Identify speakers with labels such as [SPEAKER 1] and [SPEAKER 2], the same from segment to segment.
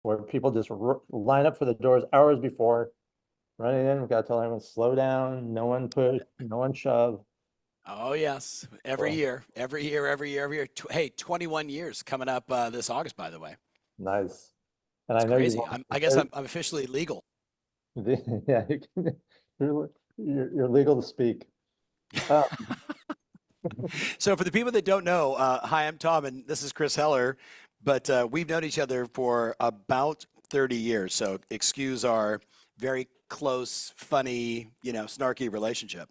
[SPEAKER 1] where people just line up for the doors hours before, running in. We got to tell everyone slow down, no one push, no one shove.
[SPEAKER 2] Oh yes, every
[SPEAKER 1] Well,
[SPEAKER 2] year, every year, every year, every year. Hey, 21 years coming up this August, by the way.
[SPEAKER 1] nice. And
[SPEAKER 2] It's
[SPEAKER 1] I know
[SPEAKER 2] crazy. I guess I'm officially legal.
[SPEAKER 1] yeah, you're legal to speak. Uh,
[SPEAKER 2] So for the people that don't know, hi, I'm Tom, and this is Chris Heller. But we've known each other for about 30 years. So excuse our very close, funny, snarky relationship.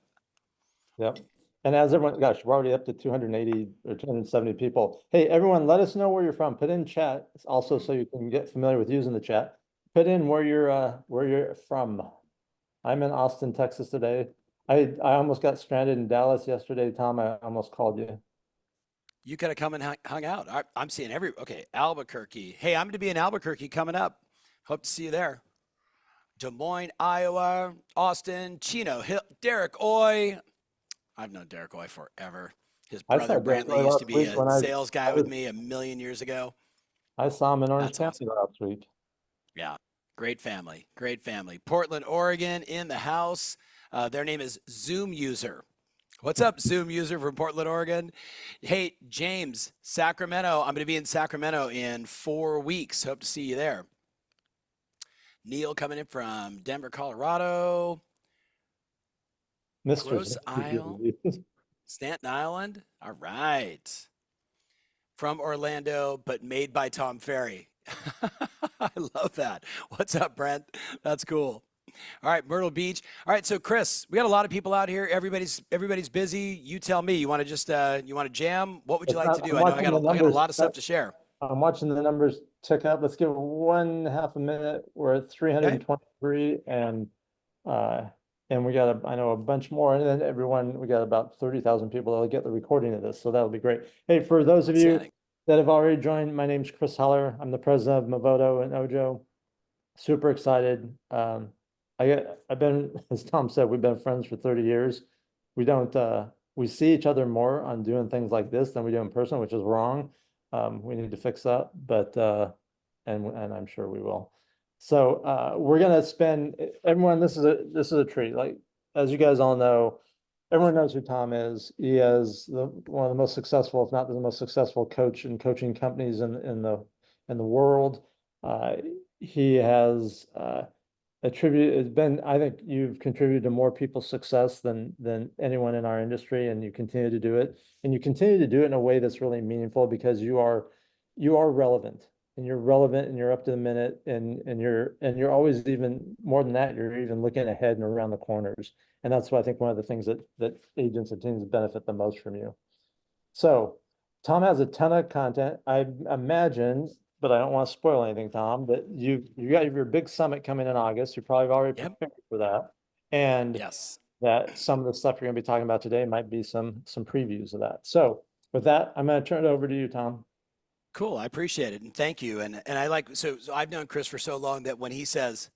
[SPEAKER 1] Yep. And as everyone, gosh, we're already up to 280 or 270 people. Hey, everyone, let us know where you're from. Put in chat also so you can get familiar with using the chat. Put in where you're from. I'm in Austin, Texas today. I almost got stranded in Dallas yesterday, Tom. I almost called you.
[SPEAKER 2] You could have come and hung out. I'm seeing okay, Albuquerque. Hey, I'm going to be in Albuquerque coming up. Hope to see you there. Des Moines, Iowa, Austin, Chino Hill, Derek Oy. I've known Derek Oy forever. His
[SPEAKER 1] I
[SPEAKER 2] brother
[SPEAKER 1] saw Derek
[SPEAKER 2] Brantley used to
[SPEAKER 1] last
[SPEAKER 2] be
[SPEAKER 1] week
[SPEAKER 2] a
[SPEAKER 1] when
[SPEAKER 2] sales guy
[SPEAKER 1] I
[SPEAKER 2] with
[SPEAKER 1] was
[SPEAKER 2] me a million years ago.
[SPEAKER 1] I saw him in Orange
[SPEAKER 2] That's
[SPEAKER 1] County
[SPEAKER 2] awesome.
[SPEAKER 1] last week.
[SPEAKER 2] Yeah, great family, great family. Portland, Oregon in the house. Their name is Zoom User. What's up, Zoom User from Portland, Oregon? Hey, James, Sacramento. I'm going to be in Sacramento in 4 weeks. Hope to see you there. Neil coming in from Denver, Colorado.
[SPEAKER 1] Mr.
[SPEAKER 2] Grosse Isle, Staten Island. All right. From Orlando, but made by Tom Ferry. I love that. What's up, Brent? That's cool. All right, Myrtle Beach. All right, so Chris, we got a lot of people out here. Everybody's busy. You tell me. You want to just you want to jam? What would you
[SPEAKER 1] It's
[SPEAKER 2] like
[SPEAKER 1] not,
[SPEAKER 2] to do?
[SPEAKER 1] I'm
[SPEAKER 2] I know I
[SPEAKER 1] watching
[SPEAKER 2] got
[SPEAKER 1] the
[SPEAKER 2] I got a
[SPEAKER 1] numbers.
[SPEAKER 2] lot of stuff to share.
[SPEAKER 1] I'm watching the numbers tick up. Let's give one half a minute. We're at
[SPEAKER 2] Okay.
[SPEAKER 1] 323 and we got I know a bunch more. And then everyone, we got about 30,000 people that'll get the recording of this. So that'll be great. Hey, for those of you
[SPEAKER 2] Outstanding.
[SPEAKER 1] that have already joined, my name's Chris Heller. I'm the president of Movoto and Ojo. Super excited. I've been, as Tom said, we've been friends for 30 years. We don't, we see each other more on doing things like this than we do in person, which is wrong. We need to fix that, but, and I'm sure we will. So, we're gonna spend, everyone, this is a treat. Like, as you guys all know, everyone knows who Tom is. He is one of the most successful, if not the most successful coach and coaching companies in the world. Uh, he has attributed, it's been, I think you've contributed to more people's success than anyone in our industry, and you continue to do it. And you continue to do it in a way that's really meaningful because you are relevant, and you're relevant, and you're up to the minute, and you're always, even more than that, you're even looking ahead and around the corners. And that's why I think one of the things that agents and teams benefit the most from you. So Tom has a ton of content. I imagine, but I don't want to spoil anything, Tom, but you got your big summit coming in August. You're probably already
[SPEAKER 2] Yep.
[SPEAKER 1] prepared for that. And
[SPEAKER 2] Yes.
[SPEAKER 1] that some of the stuff you're going to be talking about today might be some previews of that. So with that, I'm going to turn it over to you, Tom.
[SPEAKER 2] Cool. I appreciate it, and thank you. And I like so I've known Chris for so long that when he says,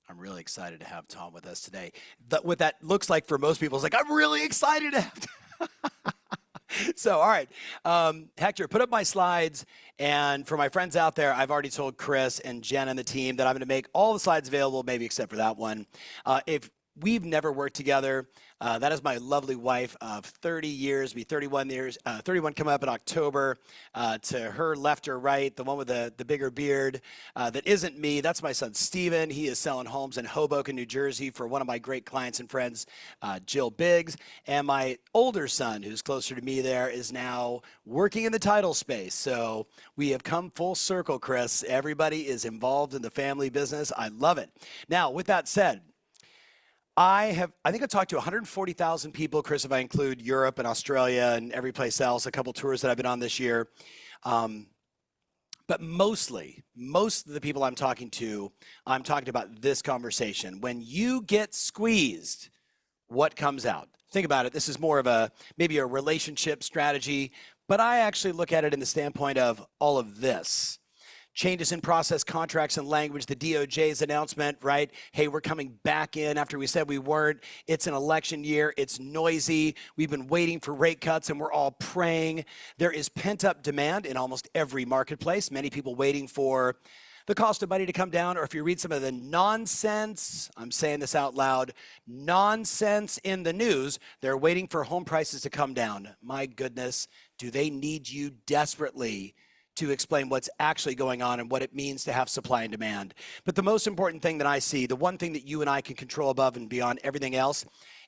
[SPEAKER 2] I'm really excited to have Tom with us today. What that looks like for most people is like, I'm really excited to have So, all right, Hector, put up my slides. And for my friends out there, I've already told Chris and Jen and the team that I'm going to make all the slides available, maybe except for that one. If we've never worked together, that is my lovely wife of 30 years, be 31 years, 31 coming up in October. To her left or right, the one with the bigger beard, that isn't me. That's my son, Steven. He is selling homes in Hoboken, New Jersey for one of my great clients and friends, Jill Biggs. And my older son, who's closer to me there, is now working in the title space. So we have come full circle, Chris. Everybody is involved in the family business. I love it. Now, with that said, I think I've talked to 140,000 people, Chris, if I include Europe and Australia and every place else, a couple tours that I've been on this year. But most of the people I'm talking about this conversation. When you get squeezed, what comes out? Think about it. This is more of maybe a relationship strategy, but I actually look at it in the standpoint of all of this. Changes in process, contracts, and language, the DOJ's announcement, right? Hey, we're coming back in after we said we weren't. It's an election year. It's noisy. We've been waiting for rate cuts, and we're all praying. There is pent-up demand in almost every marketplace. Many people waiting for the cost of money to come down, or if you read some of the nonsense, I'm saying this out loud, nonsense in the news, they're waiting for home prices to come down. My goodness, do they need you desperately to explain what's actually going on and what it means to have supply and demand? But the most important thing that I see, the one thing that you and I can control above and beyond everything else,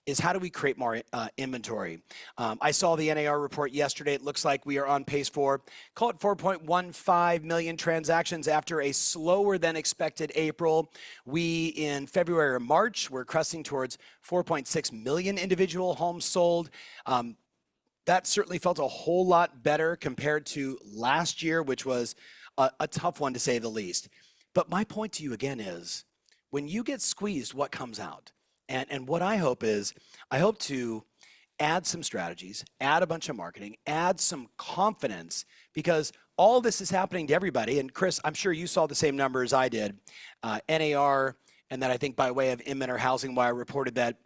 [SPEAKER 2] is how do we create more inventory? I saw the NAR report yesterday. It looks like we are on pace for, call it 4.15 million transactions after a slower than expected April. We, in February or March, we're cresting towards 4.6 million individual homes sold. That certainly felt a whole lot better compared to last year, which was a tough one to say the least. But my point to you again is, when you get squeezed, what comes out? And what I hope is, I hope to add some strategies, add a bunch of marketing, add some confidence, because all this is happening to everybody. And Chris, I'm sure you saw the same number as I did. NAR, and then I think by way of Inman or Housing Wire, reported that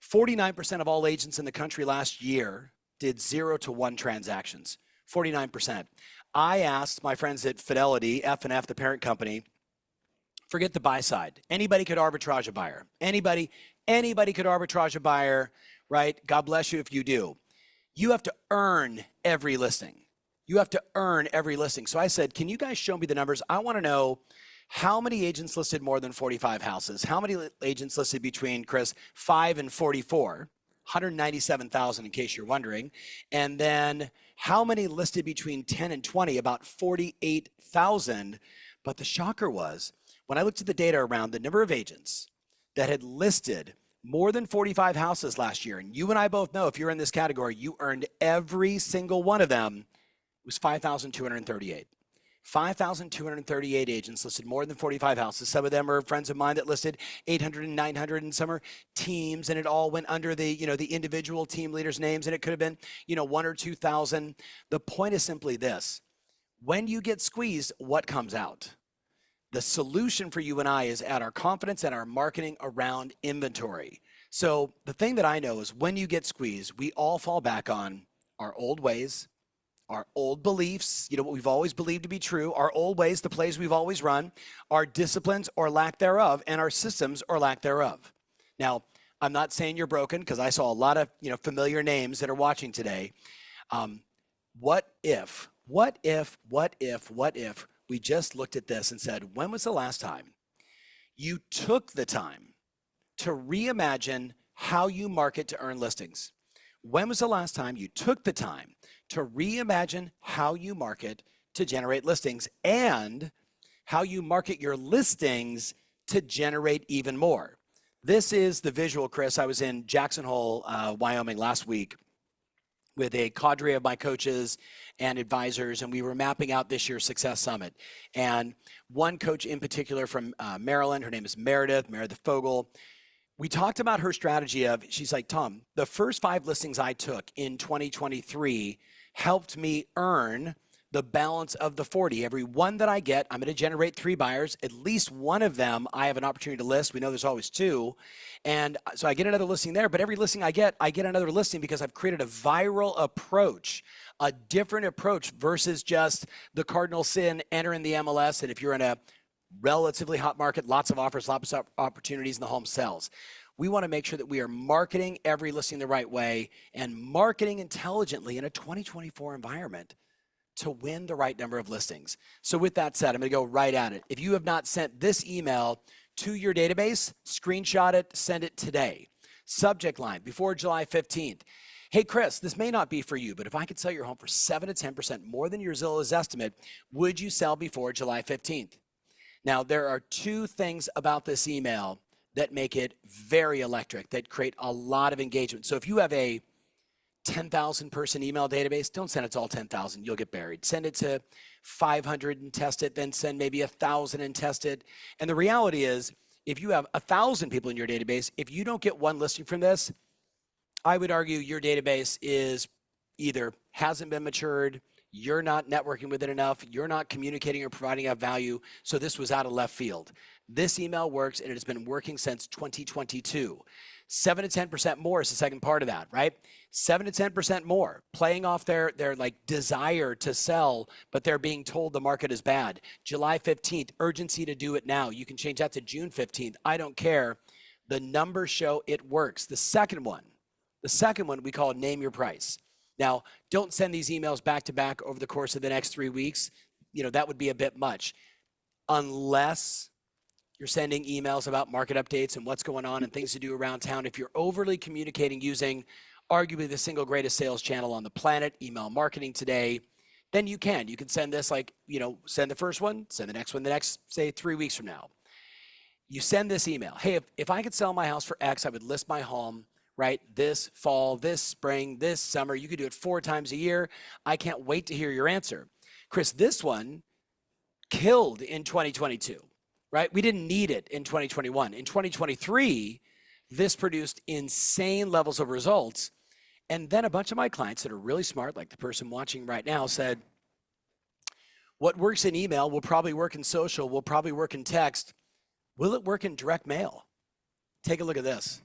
[SPEAKER 2] 49% of all agents in the country last year did 0 to 1 transactions. 49%. I asked my friends at Fidelity, F&F, the parent company, forget the buy side. Anybody could arbitrage a buyer. Anybody could arbitrage a buyer, right? God bless you if you do. You have to earn every listing. You have to earn every listing. So I said, can you guys show me the numbers? I want to know how many agents listed more than 45 houses? How many agents listed between, Chris, 5 and 44? 197,000 in case you're wondering. And then how many listed between 10 and 20? About 48,000. But the shocker was, when I looked at the data around the number of agents that had listed more than 45 houses last year, and you and I both know if you're in this category, you earned every single one of them, it was 5,238. 5,238 agents listed more than 45 houses. Some of them are friends of mine that listed 800 and 900, and some are teams, and it all went under the, the individual team leaders' names, and it could have been, 1 or 2,000. The point is simply this: when you get squeezed, what comes out? The solution for you and I is add our confidence and our marketing around inventory. So the thing that I know is when you get squeezed, we all fall back on our old ways, our old beliefs, what we've always believed to be true, our old ways, the plays we've always run, our disciplines or lack thereof, and our systems or lack thereof. Now, I'm not saying you're broken, because I saw a lot of familiar names that are watching today. What if we just looked at this and said, when was the last time you took the time to reimagine how you market to earn listings? When was the last time you took the time to reimagine how you market to generate listings, and how you market your listings to generate even more? This is the visual, Chris. I was in Jackson Hole, Wyoming last week with a cadre of my coaches and advisors, and we were mapping out this year's Success Summit. And one coach in particular from Maryland, her name is Meredith Fogel. We talked about her strategy of, she's like, Tom, the first 5 listings I took in 2023 helped me earn the balance of the 40. Every one that I get, I'm going to generate 3 buyers. At least one of them I have an opportunity to list. We know there's always 2. And so I get another listing there, but every listing I get another listing, because I've created a viral approach, a different approach versus just the cardinal sin, enter in the MLS. And if you're in a relatively hot market, lots of offers, lots of opportunities, and the home sells. We want to make sure that we are marketing every listing the right way and marketing intelligently in a 2024 environment to win the right number of listings. So with that said, I'm going to go right at it. If you have not sent this email to your database, screenshot it, send it today. Subject line, before July 15th. Hey, Chris, this may not be for you, but if I could sell your home for 7 to 10% more than your Zillow's estimate, would you sell before July 15th? Now, there are 2 things about this email that make it very electric, that create a lot of engagement. So if you have a 10,000 person email database, don't send it to all 10,000. You'll get buried. Send it to 500 and test it, then send maybe 1,000 and test it. And the reality is, if you have 1,000 people in your database, if you don't get one listing from this, I would argue your database is either hasn't been matured, you're not networking with it enough, you're not communicating or providing enough value, so this was out of left field. This email works, and it has been working since 2022. 7 to 10% more is the second part of that, right? 7 to 10% more, playing off their like desire to sell, but they're being told the market is bad. July 15th, urgency to do it now. You can change that to June 15th. I don't care. The numbers show it works. The second one we call name your price. Now, don't send these emails back to back over the course of the next 3 weeks. That would be a bit much, unless you're sending emails about market updates and what's going on and things to do around town. If you're overly communicating using arguably the single greatest sales channel on the planet, email marketing today, then you can send this send the first one, send the next one, the next, say 3 weeks from now. You send this email. Hey, if I could sell my house for X, I would list my home, right? This fall, this spring, this summer. You could do it 4 times a year. I can't wait to hear your answer. Chris, this one killed in 2022. Right? We didn't need it in 2021. In 2023, this produced insane levels of results. And then a bunch of my clients that are really smart, like the person watching right now, said, what works in email will probably work in social, will probably work in text. Will it work in direct mail? Take a look at this.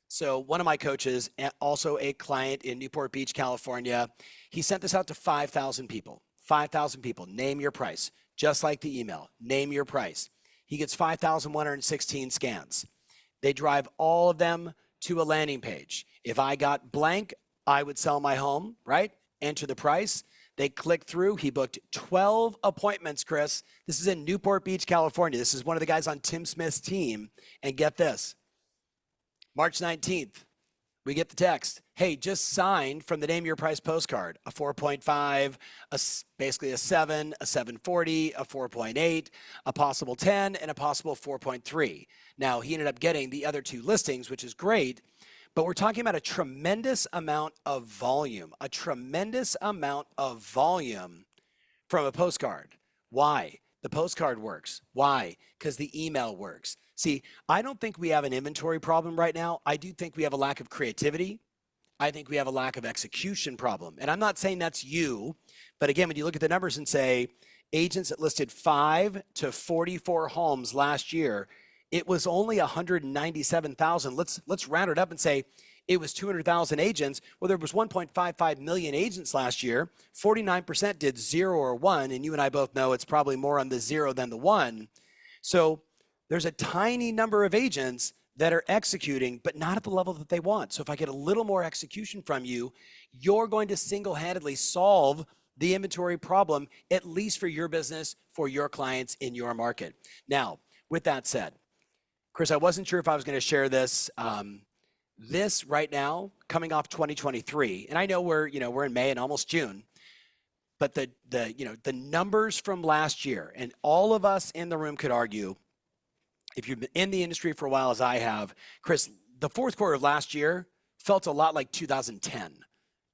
[SPEAKER 2] So one of my coaches, also a client in Newport Beach, California, he sent this out to 5,000 people. 5,000 people. Name your price. Just like the email. Name your price. He gets 5,116 scans. They drive all of them to a landing page. If I got blank, I would sell my home, right? Enter the price. They click through. He booked 12 appointments, Chris. This is in Newport Beach, California. This is one of the guys on Tim Smith's team. And get this, March 19th, we get the text. Hey, just signed from the Name Your Price postcard, a 4.5, basically a 7, a 740, a 4.8, a possible 10, and a possible 4.3. Now, he ended up getting the other 2 listings, which is great, but we're talking about a tremendous amount of volume from a postcard. Why? The postcard works. Why? Because the email works. See, I don't think we have an inventory problem right now. I do think we have a lack of creativity. I think we have a lack of execution problem. And I'm not saying that's you, but again, when you look at the numbers and say agents that listed 5 to 44 homes last year, it was only 197,000. Let's round it up and say it was 200,000 agents. Well, there was 1.55 million agents last year. 49% did 0 or 1, and you and I both know it's probably more on the 0 than the 1. So there's a tiny number of agents that are executing, but not at the level that they want. So if I get a little more execution from you, you're going to single-handedly solve the inventory problem, at least for your business, for your clients in your market. Now, with that said, Chris, I wasn't sure if I was going to share this. This right now, coming off 2023, and I know we're in May and almost June, but the numbers from last year, and all of us in the room could argue, if you've been in the industry for a while as I have, Chris, the fourth quarter of last year felt a lot like 2010.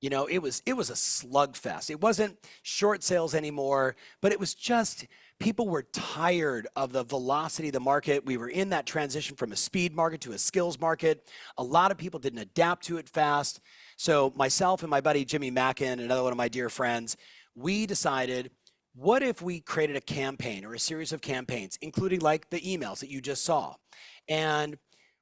[SPEAKER 2] It was a slugfest. It wasn't short sales anymore, but it was just people were tired of the velocity of the market. We were in that transition from a speed market to a skills market. A lot of people didn't adapt to it fast. So myself and my buddy Jimmy Mackin, another one of my dear friends, we decided, what if we created a campaign or a series of campaigns, including like the emails that you just saw? And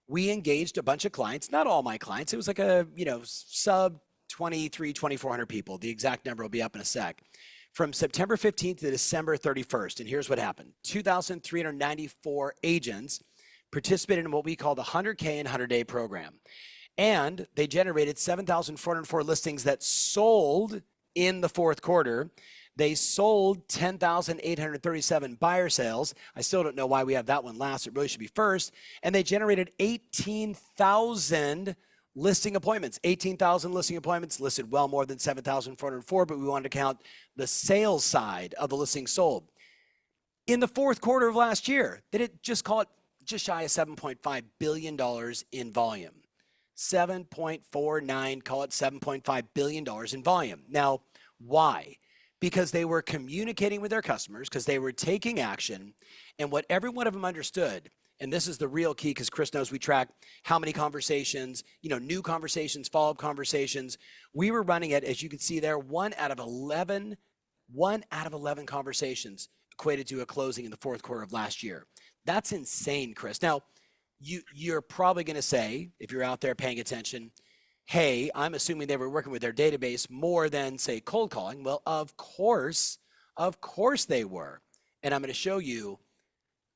[SPEAKER 2] we engaged a bunch of clients, not all my clients. It was like a, sub 2,400 people. The exact number will be up in a sec. From September 15th to December 31st. And here's what happened. 2,394 agents participated in what we call the 100K and 100-day program. And they generated 7,404 listings that sold in the fourth quarter. They sold 10,837 buyer sales. I still don't know why we have that one last. It really should be first. And they generated 18,000 listing appointments. 18,000 listing appointments, listed well more than 7,404, but we wanted to count the sales side of the listings sold. In the fourth quarter of last year, they did just shy of $7.5 billion in volume. 7.49, call it $7.5 billion in volume. Now, why? Because they were communicating with their customers, because they were taking action, and what every one of them understood, and this is the real key, because Chris knows we track how many conversations, new conversations, follow-up conversations. We were running it, as you can see there, 1 out of 11 conversations equated to a closing in the fourth quarter of last year. That's insane, Chris. Now, you're probably going to say, if you're out there paying attention, hey, I'm assuming they were working with their database more than, say, cold calling. Well, of course they were. And I'm going to show you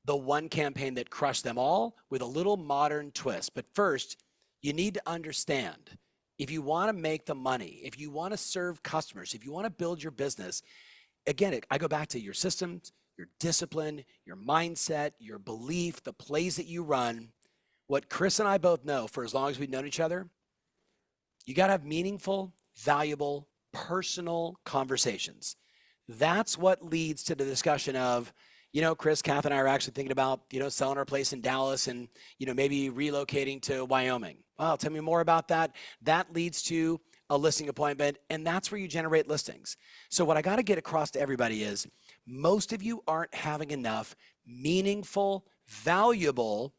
[SPEAKER 2] the one campaign that crushed them all with a little modern twist. But first, you need to understand, if you want to make the money, if you want to serve customers, if you want to build your business, again, I go back to your systems, your discipline, your mindset, your belief, the plays that you run. What Chris and I both know, for as long as we've known each other, you got to have meaningful, valuable, personal conversations. That's what leads to the discussion of, Chris, Kath, and I are actually thinking about, selling our place in Dallas and, maybe relocating to Wyoming. Well, tell me more about that. That leads to a listing appointment, and that's where you generate listings. So what I got to get across to everybody is most of you aren't having enough meaningful, valuable,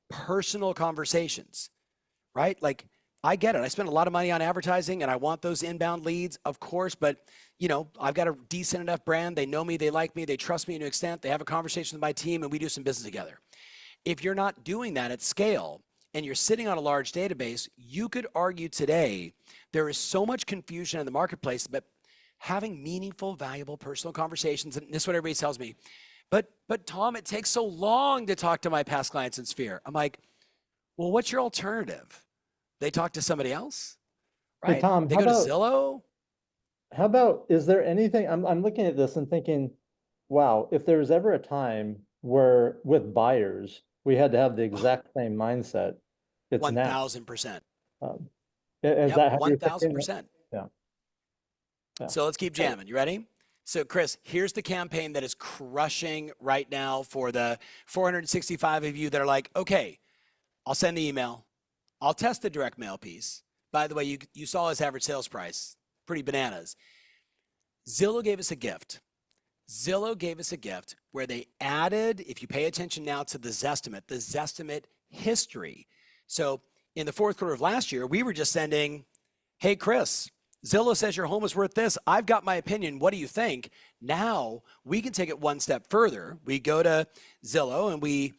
[SPEAKER 2] personal conversations, right? Like, I get it. I spend a lot of money on advertising and I want those inbound leads, of course, but I've got a decent enough brand. They know me, they like me, they trust me to an extent. They have a conversation with my team and we do some business together. If you're not doing that at scale and you're sitting on a large database, you could argue today there is so much confusion in the marketplace, but having meaningful, valuable, personal conversations, and this is what everybody tells me, but Tom, it takes so long to talk to my past clients in Sphere. I'm like, well, what's your alternative? They talk to somebody else, right?
[SPEAKER 1] Hey, Tom,
[SPEAKER 2] They go to Zillow.
[SPEAKER 1] How about, is there anything, I'm looking at this and thinking, wow, if there was ever a time where with buyers, we had to have the exact same mindset, it's now.
[SPEAKER 2] 1,000%.
[SPEAKER 1] Is
[SPEAKER 2] Yep,
[SPEAKER 1] that how you're thinking?
[SPEAKER 2] 1,000%.
[SPEAKER 1] Yeah.
[SPEAKER 2] So let's keep jamming. You ready? So Chris, here's the campaign that is crushing right now for the 465 of you that are like, okay, I'll send the email. I'll test the direct mail piece. By the way, you saw his average sales price. Pretty bananas. Zillow gave us a gift. Zillow gave us a gift where they added, if you pay attention now to the Zestimate history. So in the fourth quarter of last year, we were just sending, hey, Chris, Zillow says your home is worth this. I've got my opinion. What do you think? Now we can take it one step further. We go to Zillow and we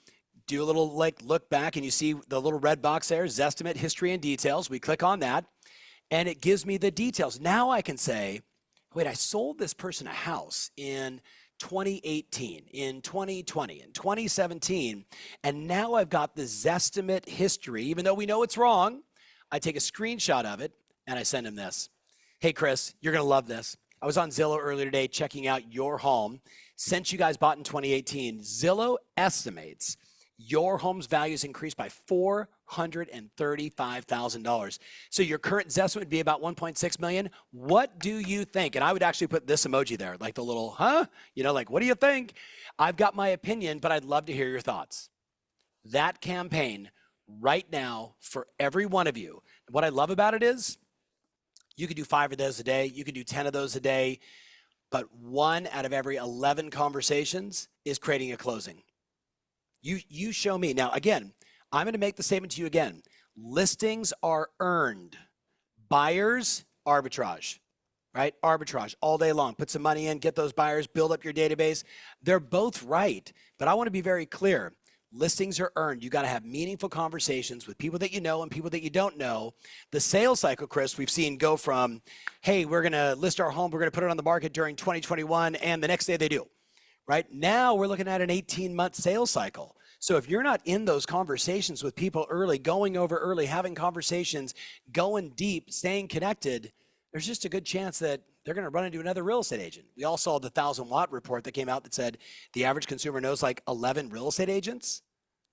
[SPEAKER 2] do a little look back and you see the little red box there, Zestimate history and details. We click on that and it gives me the details. Now I can say, wait, I sold this person a house in 2018, in 2020, in 2017, and now I've got the Zestimate history. Even though we know it's wrong, I take a screenshot of it and I send him this. Hey, Chris, you're going to love this. I was on Zillow earlier today checking out your home. Since you guys bought in 2018, Zillow estimates your home's values increased by $435,000. So your current Zestimate would be about 1.6 million. What do you think? And I would actually put this emoji there, like the little, huh? Like, what do you think? I've got my opinion, but I'd love to hear your thoughts. That campaign right now for every one of you. What I love about it is you could do 5 of those a day. You could do 10 of those a day, but 1 out of every 11 conversations is creating a closing. You show me. Now, again, I'm going to make the statement to you again. Listings are earned. Buyers, arbitrage, right? Arbitrage all day long. Put some money in, get those buyers, build up your database. They're both right, but I want to be very clear. Listings are earned. You got to have meaningful conversations with people that you know and people that you don't know. The sales cycle, Chris, we've seen go from, hey, we're going to list our home, we're going to put it on the market during 2021, and the next day they do. Right now, we're looking at an 18-month sales cycle. So if you're not in those conversations with people early, going over early, having conversations, going deep, staying connected, there's just a good chance that they're going to run into another real estate agent. We all saw the 1,000-watt report that came out that said the average consumer knows like 11 real estate agents.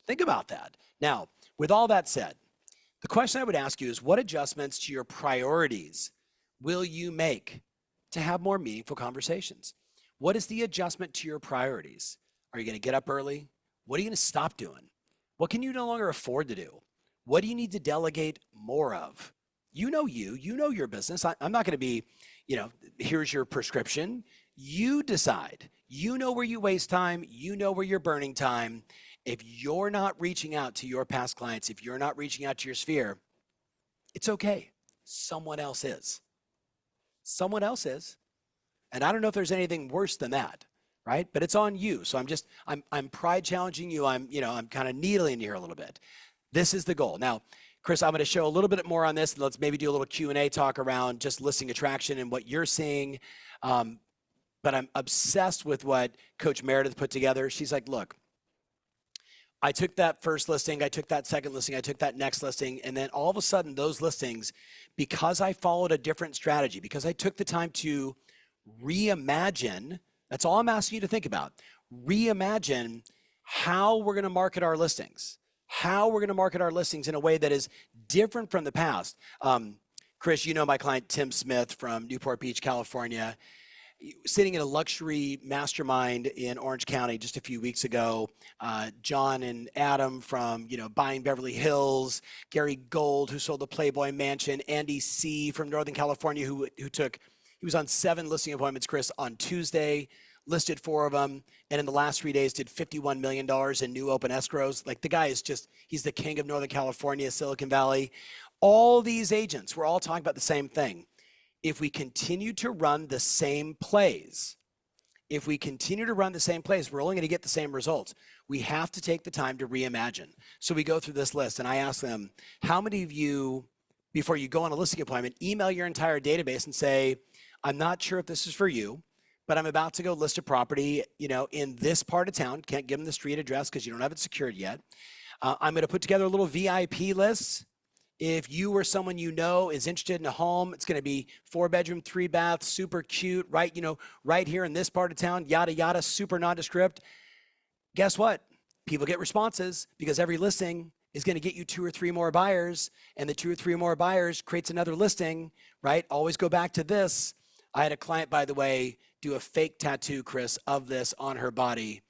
[SPEAKER 2] Think about that. Now, with all that said, the question I would ask you is, what adjustments to your priorities will you make to have more meaningful conversations? What is the adjustment to your priorities? Are you going to get up early? What are you going to stop doing? What can you no longer afford to do? What do you need to delegate more of? You know your business. I'm not going to be, here's your prescription. You decide. You know where you waste time. You know where you're burning time. If you're not reaching out to your past clients, if you're not reaching out to your sphere, it's okay. Someone else is. Someone else is. And I don't know if there's anything worse than that, right? But it's on you. So I'm pride challenging you. I'm kind of needling you here a little bit. This is the goal. Now, Chris, I'm going to show a little bit more on this. Let's maybe do a little Q&A talk around just listing attraction and what you're seeing. But I'm obsessed with what Coach Meredith put together. She's like, look, I took that first listing, I took that second listing, I took that next listing, and then all of a sudden those listings, because I followed a different strategy, because I took the time to reimagine, that's all I'm asking you to think about, reimagine how we're going to market our listings, in a way that is different from the past. Chris, you know my client Tim Smith from Newport Beach, California, sitting in a luxury mastermind in Orange County just a few weeks ago. John and Adam from, Buying Beverly Hills, Gary Gold, who sold the Playboy Mansion, Andy C. from Northern California, he was on 7 listing appointments, Chris, on Tuesday, listed 4 of them, and in the last 3 days did $51 million in new open escrows. Like, the guy is he's the king of Northern California, Silicon Valley. All these agents were all talking about the same thing. If we continue to run the same plays, we're only going to get the same results. We have to take the time to reimagine. So we go through this list, and I ask them, how many of you, before you go on a listing appointment, email your entire database and say, I'm not sure if this is for you, but I'm about to go list a property, in this part of town. Can't give them the street address because you don't have it secured yet. I'm going to put together a little VIP list. If you or someone is interested in a home, it's going to be 4-bedroom, 3-bath, super cute, right? Right here in this part of town, yada, yada, super nondescript. Guess what? People get responses because every listing is going to get you 2 or 3 more buyers, and the 2 or 3 more buyers creates another listing, right? Always go back to this. I had a client, by the way, do a fake tattoo, Chris, of this on her body,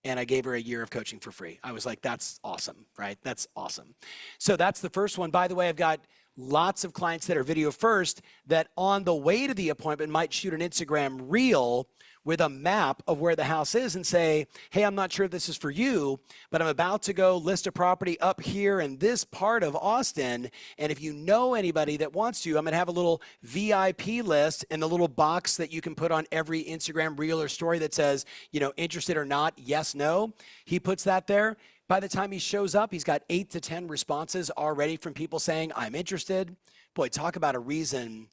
[SPEAKER 2] and I gave her a year of coaching for free. I was like, that's awesome, right? That's awesome. So that's the first one. By the way, I've got lots of clients that are video first that on the way to the appointment might shoot an Instagram reel with a map of where the house is and say, hey, I'm not sure if this is for you, but I'm about to go list a property up here in this part of Austin. And if you know anybody that wants to, I'm going to have a little VIP list in the little box that you can put on every Instagram reel or story that says, interested or not, yes, no. He puts that there. By the time he shows up, he's got 8 to 10 responses already from people saying, I'm interested. Boy, talk about a reason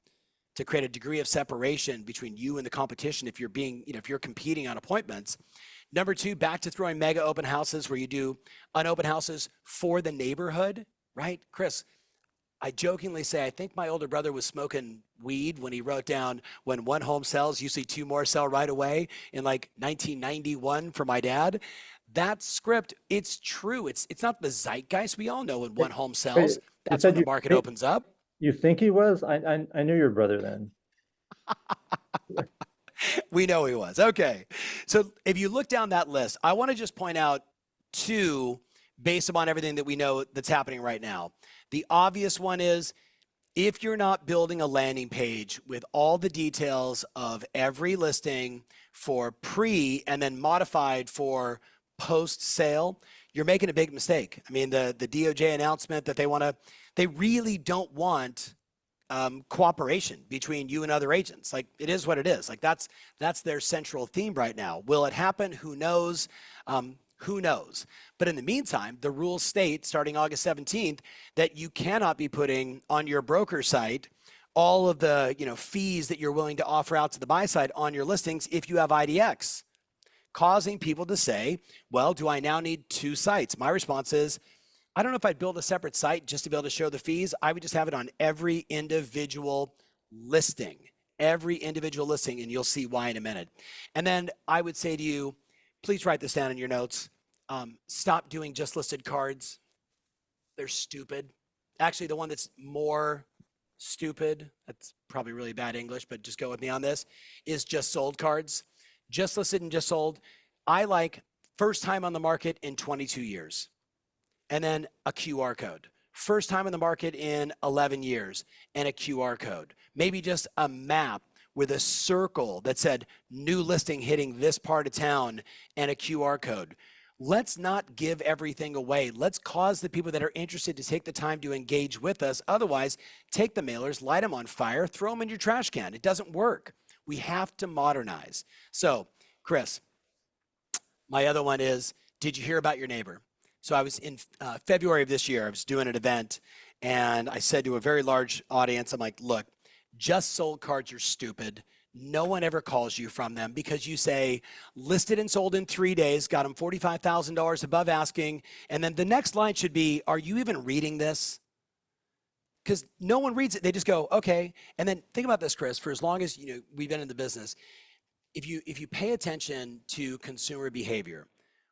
[SPEAKER 2] to create a degree of separation between you and the competition if you're competing on appointments. Number 2, back to throwing mega open houses where you do unopen houses for the neighborhood, right? Chris, I jokingly say, I think my older brother was smoking weed when he wrote down, when one home sells, usually 2 more sell right away, in like 1991 for my dad. That script, it's true. It's not the zeitgeist. We all know when one home sells, that's when the market opens up.
[SPEAKER 1] You think he was? I knew your brother then.
[SPEAKER 2] We know he was. Okay. So if you look down that list, I want to just point out 2 based upon everything that we know that's happening right now. The obvious one is, if you're not building a landing page with all the details of every listing for pre and then modified for post sale, you're making a big mistake. I mean, the DOJ announcement that they really don't want cooperation between you and other agents. Like, it is what it is. Like, that's their central theme right now. Will it happen? Who knows? Who knows? But in the meantime, the rules state, starting August 17th, that you cannot be putting on your broker site all of the fees that you're willing to offer out to the buy side on your listings if you have IDX, causing people to say, well, do I now need 2 sites? My response is, I don't know if I'd build a separate site just to be able to show the fees. I would just have it on every individual listing, and you'll see why in a minute. And then I would say to you, please write this down in your notes. Stop doing just listed cards. They're stupid. Actually, the one that's more stupid, that's probably really bad English, but just go with me on this, is just sold cards. Just listed and just sold. I like first time on the market in 22 years. And then a QR code. First time in the market in 11 years and a QR code. Maybe just a map with a circle that said new listing hitting this part of town and a QR code. Let's not give everything away. Let's cause the people that are interested to take the time to engage with us. Otherwise, take the mailers, light them on fire, throw them in your trash can. It doesn't work. We have to modernize. So, Chris, my other one is, did you hear about your neighbor? So I was in February of this year, I was doing an event and I said to a very large audience, I'm like, look, just sold cards are stupid. No one ever calls you from them because you say listed and sold in 3 days, got them $45,000 above asking. And then the next line should be, are you even reading this? Because no one reads it. They just go, okay. And then think about this, Chris, for as long as we've been in the business, if you pay attention to consumer behavior,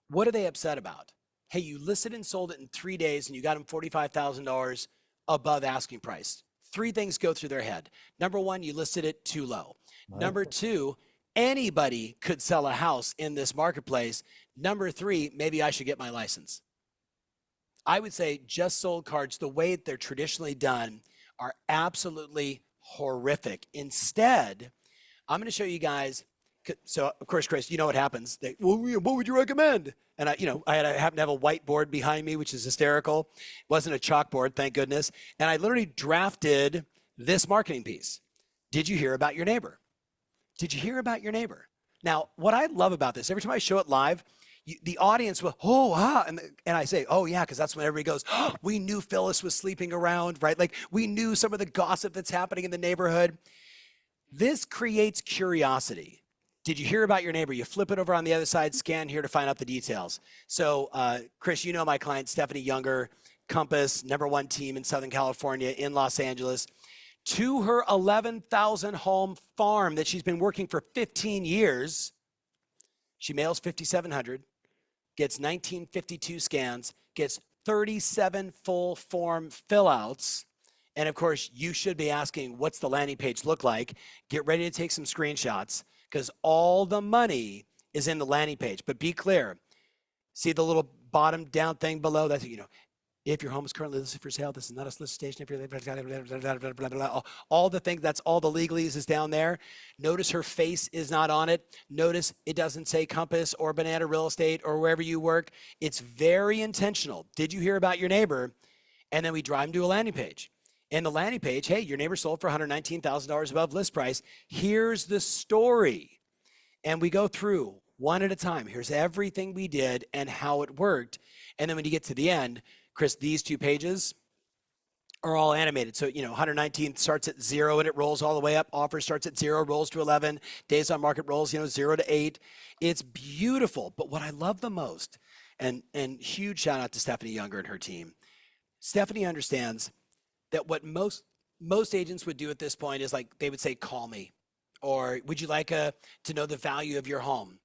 [SPEAKER 2] what are they upset about? Hey, you listed and sold it in 3 days and you got them $45,000 above asking price. Three things go through their head. Number one, you listed it too low.
[SPEAKER 1] Right.
[SPEAKER 2] Number two, anybody could sell a house in this marketplace. Number three, maybe I should get my license. I would say just sold cards, the way they're traditionally done, are absolutely horrific. Instead, I'm going to show you guys. So, of course, Chris, you know what happens. Well, what would you recommend? And I happen to have a whiteboard behind me, which is hysterical. It wasn't a chalkboard, thank goodness. And I literally drafted this marketing piece. Did you hear about your neighbor? Did you hear about your neighbor? Now, what I love about this, every time I show it live, the audience will, oh, wow. And I say, oh, yeah, because that's when everybody goes, oh, we knew Phyllis was sleeping around, right? Like we knew some of the gossip that's happening in the neighborhood. This creates curiosity. Did you hear about your neighbor? You flip it over on the other side, scan here to find out the details. So, Chris, you know my client, Stephanie Younger, Compass, #1 team in Southern California, in Los Angeles. To her 11,000 home farm that she's been working for 15 years, she mails 5,700, gets 1952 scans, gets 37 full form fill outs. And of course, you should be asking, what's the landing page look like? Get ready to take some screenshots because all the money is in the landing page. But be clear, see the little bottom down thing below? That's, if your home is currently listed for sale, this is not a solicitation. If you're blah, blah, blah, all the things, that's all the legalese is down there. Notice her face is not on it. Notice it doesn't say Compass or Banana Real Estate or wherever you work. It's very intentional. Did you hear about your neighbor? And then we drive them to a landing page. And the landing page, hey, your neighbor sold for $119,000 above list price. Here's the story. And we go through one at a time. Here's everything we did and how it worked. And then when you get to the end, Chris, these 2 pages are all animated. So, 119 starts at 0 and it rolls all the way up. Offer starts at 0, rolls to 11. Days on market rolls, 0 to 8. It's beautiful. But what I love the most, and huge shout out to Stephanie Younger and her team. Stephanie understands that what most agents would do at this point is like they would say, call me, or would you like to know the value of your home?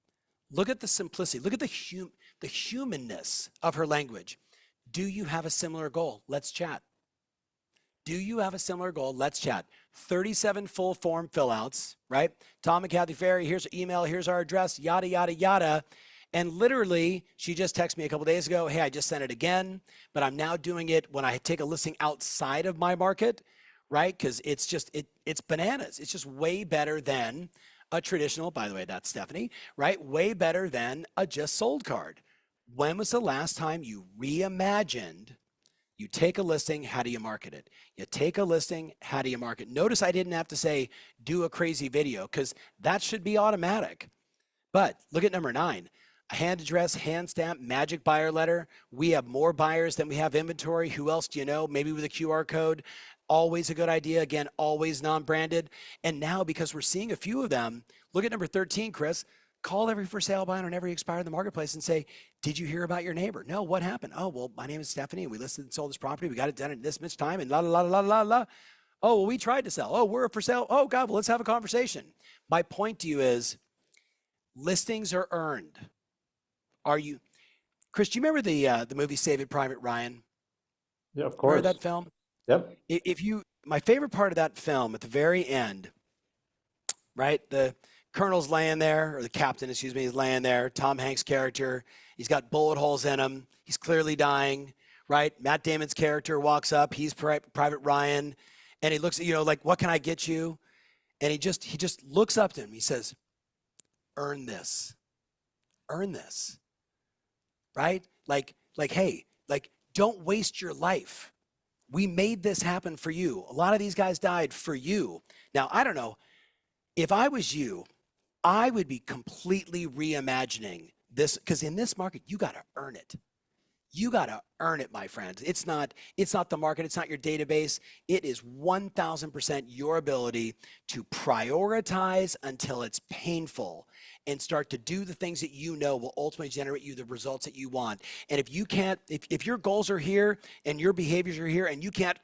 [SPEAKER 2] Look at the simplicity. Look at the humanness of her language. Do you have a similar goal? Let's chat. Do you have a similar goal? Let's chat. 37 full form fill outs, right? Tom and Kathy Ferry, here's our email, here's our address, yada, yada, yada. And literally, she just texted me a couple days ago, hey, I just sent it again, but I'm now doing it when I take a listing outside of my market, right? Because it's just, it's bananas. It's just way better than a traditional, by the way, that's Stephanie, right? Way better than a just sold card. When was the last time you reimagined, you take a listing, how do you market it? You take a listing, how do you market? Notice I didn't have to say, do a crazy video, because that should be automatic. But look at number 9. A hand address, hand stamp, magic buyer letter. We have more buyers than we have inventory. Who else do you know? Maybe with a QR code. Always a good idea. Again, always non-branded. And now, because we're seeing a few of them, look at number 13, Chris. Call every for sale buyer and every expired in the marketplace and say, did you hear about your neighbor? No, what happened? Oh, well, my name is Stephanie and we listed and sold this property. We got it done in this much time and la, la, la, la, la, la. Oh, well, we tried to sell. Oh, we're for sale. Oh, God, well, let's have a conversation. My point to you is listings are earned. Are you, Chris, do you remember the movie Save It Private Ryan?
[SPEAKER 1] Yeah, of course.
[SPEAKER 2] Remember that film?
[SPEAKER 1] Yep.
[SPEAKER 2] My favorite part of that film at the very end, right? The colonel's laying there, or the captain, excuse me, is laying there. Tom Hanks' character, he's got bullet holes in him. He's clearly dying, right? Matt Damon's character walks up. He's Private Ryan, and he looks at, like, what can I get you? And he just looks up to him. He says, earn this. Earn this. Right? Like, hey, don't waste your life. We made this happen for you. A lot of these guys died for you. Now, I don't know. If I was you, I would be completely reimagining this, because in this market, you got to earn it. You got to earn it, my friends. It's not the market, it's not your database. It is 1000% your ability to prioritize until it's painful and start to do the things that you know will ultimately generate you the results that you want. And if you can't, if your goals are here and your behaviors are here and you can't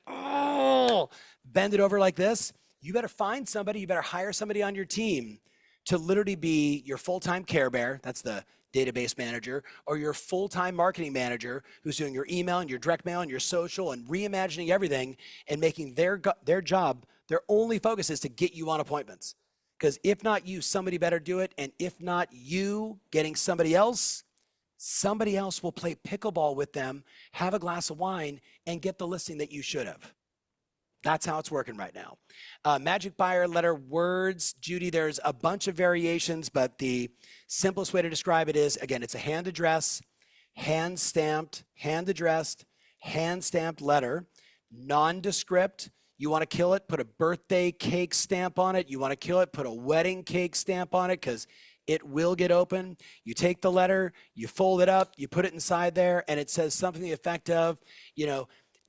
[SPEAKER 2] bend it over like this, you better find somebody, you better hire somebody on your team to literally be your full-time care bear. That's the database manager, or your full-time marketing manager who's doing your email and your direct mail and your social and reimagining everything and making their job, their only focus is to get you on appointments. Because if not you, somebody better do it. And if not you getting somebody else will play pickleball with them, have a glass of wine, and get the listing that you should have. That's how it's working right now. Magic buyer letter words, Judy, there's a bunch of variations, but the simplest way to describe it is, again, it's a hand address, hand stamped, hand addressed, hand stamped letter, nondescript. You want to kill it, put a birthday cake stamp on it. You want to kill it, put a wedding cake stamp on it, because it will get open. You take the letter, you fold it up, you put it inside there, and it says something to the effect of,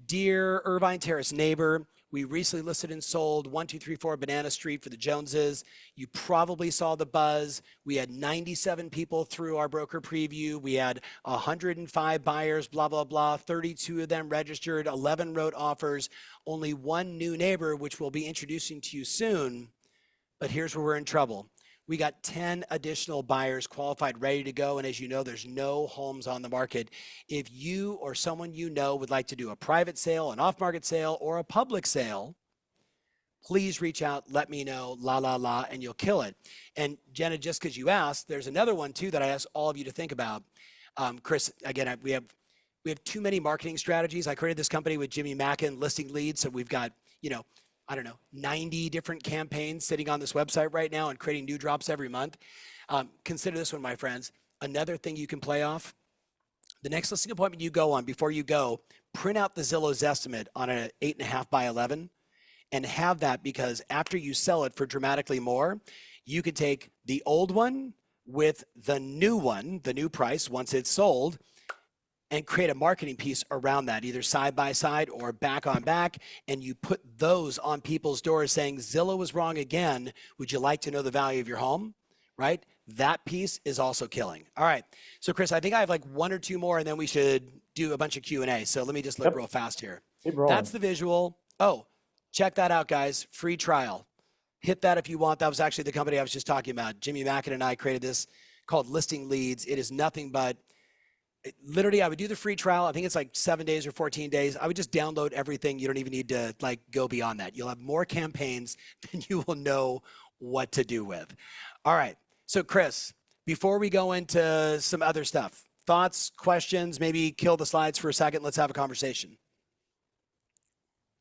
[SPEAKER 2] Dear Irvine Terrace neighbor, we recently listed and sold 1234 Banana Street for the Joneses. You probably saw the buzz. We had 97 people through our broker preview. We had 105 buyers, blah, blah, blah. 32 of them registered, 11 wrote offers, only one new neighbor, which we'll be introducing to you soon. But here's where we're in trouble. We got 10 additional buyers qualified, ready to go. And as you know, there's no homes on the market. If you or someone you know would like to do a private sale, an off-market sale, or a public sale, please reach out, let me know, and you'll kill it. And Jenna, just because you asked, there's another one too that I asked all of you to think about. Chris, again, we have too many marketing strategies. I created this company with Jimmy Mackin, Listing Leads. So we've got, 90 different campaigns sitting on this website right now and creating new drops every month. Consider this one, my friends. Another thing you can play off, the next listing appointment you go on, before you go, print out the Zillow's estimate on an 8.5 by 11 and have that, because after you sell it for dramatically more, you could take the old one with the new one, the new price once it's sold, and create a marketing piece around that, either side by side or back on back. And you put those on people's doors saying, Zillow was wrong again. Would you like to know the value of your home? Right? That piece is also killing. All right. So Chris, I think I have like one or two more, and then we should do a bunch of Q&A. So let me just look real fast here. That's the visual. Oh, check that out, guys. Free trial. Hit that if you want. That was actually the company I was just talking about. Jimmy Mackin and I created this called Listing Leads. It is nothing but literally, I would do the free trial. I think it's like 7 days or 14 days. I would just download everything. You don't even need to go beyond that. You'll have more campaigns than you will know what to do with. All right. So Chris, before we go into some other stuff, thoughts, questions, maybe kill the slides for a second. Let's have a conversation.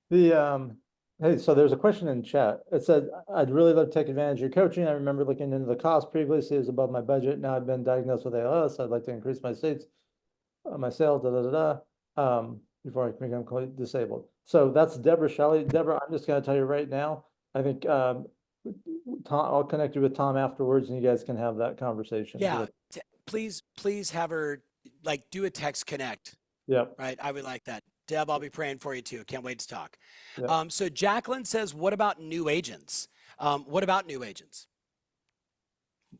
[SPEAKER 1] Hey, so there's a question in chat. It said, I'd really love to take advantage of your coaching. I remember looking into the cost previously. It was above my budget. Now I've been diagnosed with ALS. I'd like to increase my my sales, before I become completely disabled. So that's Deborah Shelley. Deborah, I'm just going to tell you right now, I think Tom, I'll connect you with Tom afterwards, and you guys can have that conversation.
[SPEAKER 2] Yeah, please have her do a text connect.
[SPEAKER 1] Yeah.
[SPEAKER 2] Right. I would like that. Deb, I'll be praying for you too. Can't wait to talk.
[SPEAKER 1] Yep.
[SPEAKER 2] So Jacqueline says, what about new agents? What about new agents?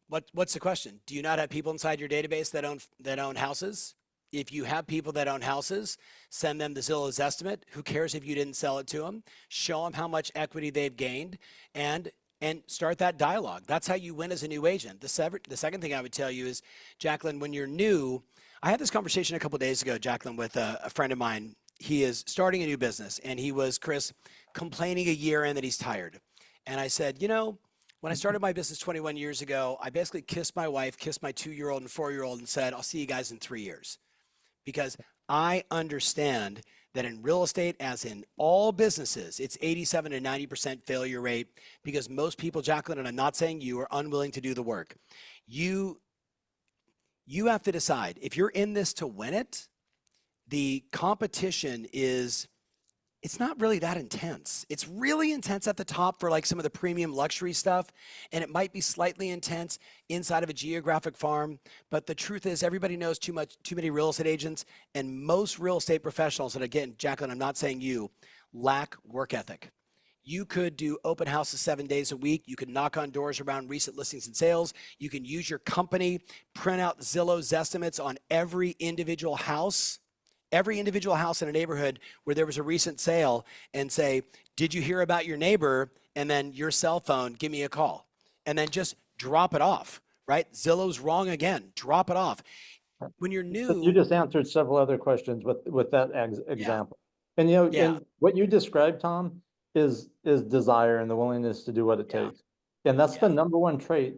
[SPEAKER 2] What's the question? Do you not have people inside your database that own houses? If you have people that own houses, send them the Zillow's estimate. Who cares if you didn't sell it to them? Show them how much equity they've gained, and start that dialogue. That's how you win as a new agent. The second thing I would tell you is, Jacqueline, when you're new, I had this conversation a couple of days ago, Jacqueline, with a friend of mine. He is starting a new business, and he was, Chris, complaining a year in that he's tired. And I said, when I started my business 21 years ago, I basically kissed my wife, kissed my 2-year-old and 4-year-old, and said, I'll see you guys in 3 years. Because I understand that in real estate, as in all businesses, it's 87 to 90% failure rate, because most people, Jacqueline, and I'm not saying you, are unwilling to do the work. You have to decide if you're in this to win it. The competition is it's not really that intense. It's really intense at the top for like some of the premium luxury stuff, and it might be slightly intense inside of a geographic farm. But the truth is, everybody knows too many real estate agents, and most real estate professionals, and again, Jacqueline, I'm not saying you, lack work ethic. You could do open houses 7 days a week. You could knock on doors around recent listings and sales. You can use your company, print out Zillow's estimates on every individual house in a neighborhood where there was a recent sale, and say, did you hear about your neighbor? And then your cell phone, give me a call. And then just drop it off, right? Zillow's wrong again. Drop it off. When you're
[SPEAKER 1] But you
[SPEAKER 2] new,
[SPEAKER 1] just answered several other questions with that
[SPEAKER 2] yeah,
[SPEAKER 1] example. And you know,
[SPEAKER 2] yeah,
[SPEAKER 1] and what you described, Tom, is desire and the willingness to do what it
[SPEAKER 2] yeah,
[SPEAKER 1] takes. And that's the
[SPEAKER 2] yeah,
[SPEAKER 1] number one trait.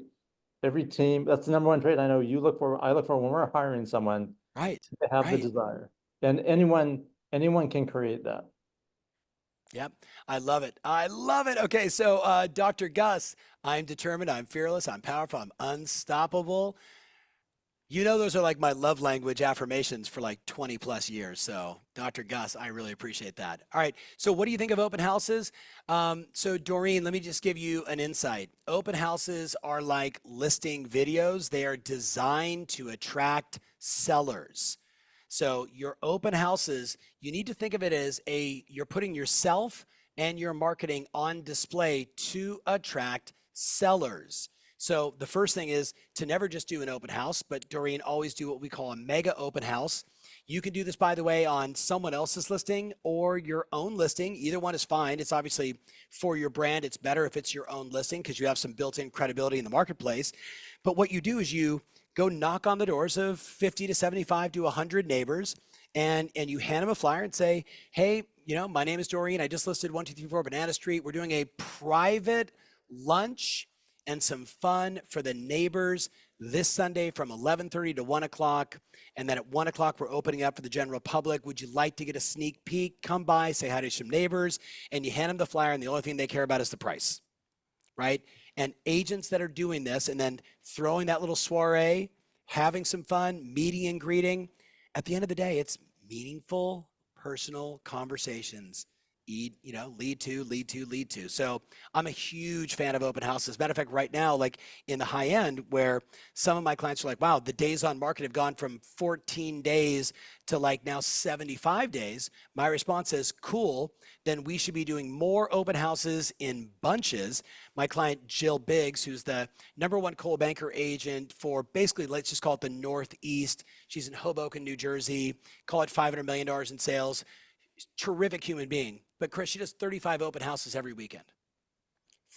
[SPEAKER 1] Every team, that's the number one trait I know you look for, I look for when we're hiring someone
[SPEAKER 2] right,
[SPEAKER 1] to have the
[SPEAKER 2] right.
[SPEAKER 1] desire. And anyone can create that.
[SPEAKER 2] Yep. I love it. I love it. Okay. So, Dr. Gus, I'm determined. I'm fearless. I'm powerful. I'm unstoppable. You know, those are like my love language affirmations for like 20 plus years. So, Dr. Gus, I really appreciate that. All right. So, what do you think of open houses? So, Doreen, let me just give you an insight. Open houses are like listing videos, they are designed to attract sellers. So, your open houses, you need to think of it as you're putting yourself and your marketing on display to attract sellers. So the first thing is to never just do an open house, but Doreen, always do what we call a mega open house. You can do this, by the way, on someone else's listing or your own listing. Either one is fine. It's obviously for your brand. It's better if it's your own listing because you have some built-in credibility in the marketplace. But what you do is you go knock on the doors of 50 to 75 to 100 neighbors, and you hand them a flyer and say, hey, my name is Doreen. I just listed 1234 Banana Street. We're doing a private lunch and some fun for the neighbors this Sunday from 11:30 to 1 o'clock. And then at 1 o'clock, we're opening up for the general public. Would you like to get a sneak peek? Come by, say hi to some neighbors, and you hand them the flyer, and the only thing they care about is the price, right? And agents that are doing this and then throwing that little soiree, having some fun, meeting and greeting, at the end of the day, it's meaningful, personal conversations. Lead to, lead to, lead to. So I'm a huge fan of open houses. As a matter of fact, right now, like in the high end, where some of my clients are like, wow, the days on market have gone from 14 days to like now 75 days. My response is, cool, then we should be doing more open houses in bunches. My client, Jill Biggs, who's the #1 Coldwell Banker agent for basically, let's just call it the Northeast. She's in Hoboken, New Jersey, call it $500 million in sales. Terrific human being. But Chris, she does 35 open houses every weekend.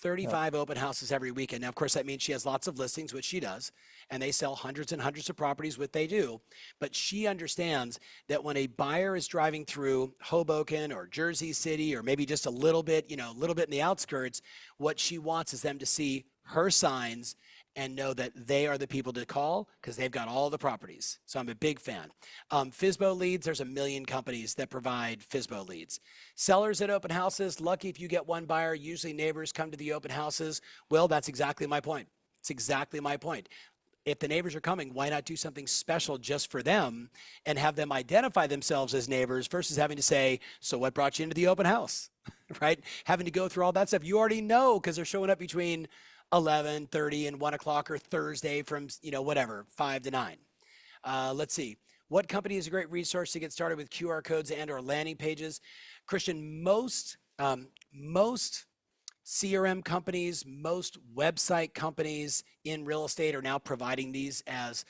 [SPEAKER 1] Yeah.
[SPEAKER 2] 35 open houses every weekend. Now, of course, that means she has lots of listings, which she does, and they sell hundreds and hundreds of properties, what they do. But she understands that when a buyer is driving through Hoboken or Jersey City, or maybe just a little bit in the outskirts, what she wants is them to see her signs and know that they are the people to call because they've got all the properties. So I'm a big fan. FSBO leads, there's a million companies that provide FSBO leads. Sellers at open houses, lucky if you get one buyer. Usually neighbors come to the open houses. Well, that's exactly my point. It's exactly my point. If the neighbors are coming, why not do something special just for them and have them identify themselves as neighbors versus having to say, so what brought you into the open house? Right? Having to go through all that stuff. You already know because they're showing up between 11:30 and 1 o'clock or Thursday from, whatever, 5 to 9. Let's see. What company is a great resource to get started with QR codes and or landing pages? Christian, most CRM companies, most website companies in real estate are now providing these as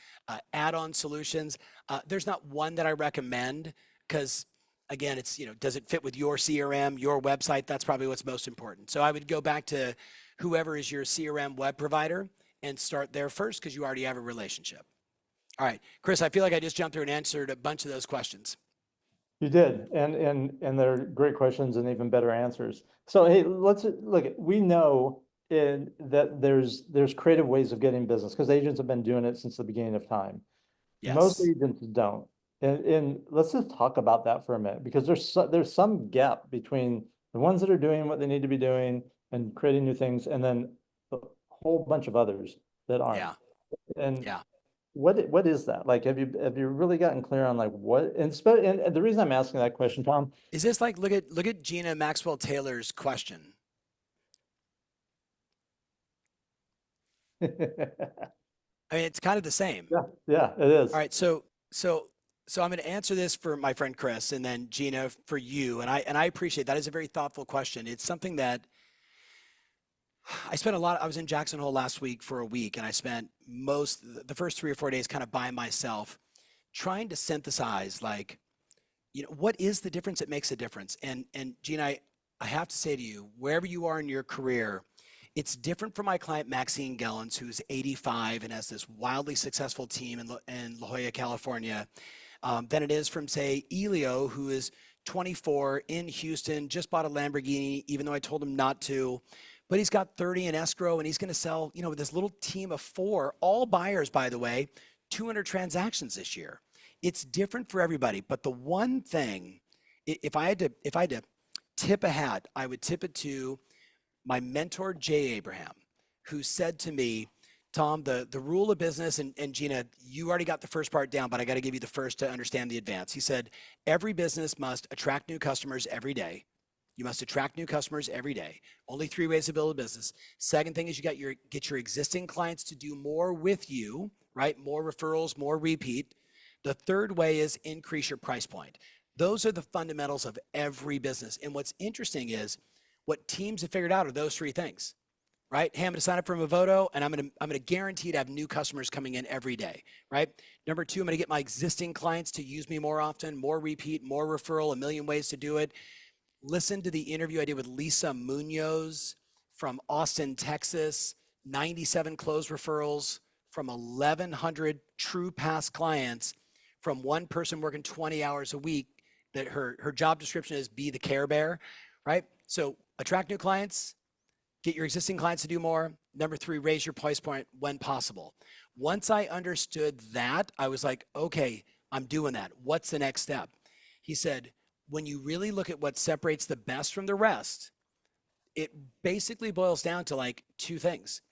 [SPEAKER 2] add-on solutions. There's not one that I recommend because, again, it's, does it fit with your CRM, your website? That's probably what's most important. So I would go back to whoever is your CRM web provider and start there first because you already have a relationship. All right, Chris, I feel like I just jumped through and answered a bunch of those questions.
[SPEAKER 1] You did, and they're great questions and even better answers. So hey, let's look. We know that there's creative ways of getting business because agents have been doing it since the beginning of time. Most
[SPEAKER 2] Yes.
[SPEAKER 1] agents don't, and let's just talk about that for a minute because there's some gap between the ones that are doing what they need to be doing and creating new things, and then a whole bunch of others that aren't.
[SPEAKER 2] Yeah.
[SPEAKER 1] And
[SPEAKER 2] Yeah.
[SPEAKER 1] what is that? Like, have you really gotten clear on like what, and the reason I'm asking that question, Tom.
[SPEAKER 2] Is this like look at Gina Maxwell Taylor's question?
[SPEAKER 1] Yeah,
[SPEAKER 2] I mean, it's kind of the same.
[SPEAKER 1] yeah, it
[SPEAKER 2] All
[SPEAKER 1] is.
[SPEAKER 2] right, so I'm going to answer this for my friend Chris, and then Gina for you. And I appreciate that is a very thoughtful question. It's something that I spent a lot. I was in Jackson Hole last week for a week, and I spent most the first 3 or 4 days kind of by myself, trying to synthesize like, what is the difference that makes a difference. And Gina, I have to say to you, wherever you are in your career, it's different for my client Maxine Gellens, who's 85 and has this wildly successful team in La Jolla, California, than it is from, say, Elio, who is 24 in Houston, just bought a Lamborghini, even though I told him not to. But he's got 30 in escrow, and he's going to sell, with this little team of four, all buyers, by the way, 200 transactions this year. It's different for everybody. But the one thing, if I had to tip a hat, I would tip it to my mentor, Jay Abraham, who said to me, Tom, the rule of business, and Gina, you already got the first part down, but I got to give you the first to understand the advance. He said, every business must attract new customers every day. You must attract new customers every day. Only three ways to build a business. Second thing is get your existing clients to do more with you, right? More referrals, more repeat. The third way is increase your price point. Those are the fundamentals of every business. And what's interesting is what teams have figured out are those three things, right? Hey, I'm going to sign up for Movoto, and I'm going to guarantee to have new customers coming in every day, right? Number two, I'm going to get my existing clients to use me more often, more repeat, more referral, a million ways to do it. Listen to the interview I did with Lisa Munoz from Austin, Texas, 97 closed referrals from 1,100 true past clients from one person working 20 hours a week that her job description is be the Care Bear, right? So attract new clients, get your existing clients to do more. Number three, raise your price point when possible. Once I understood that, I was like, okay, I'm doing that. What's the next step? He said, when you really look at what separates the best from the rest, it basically boils down to like two things.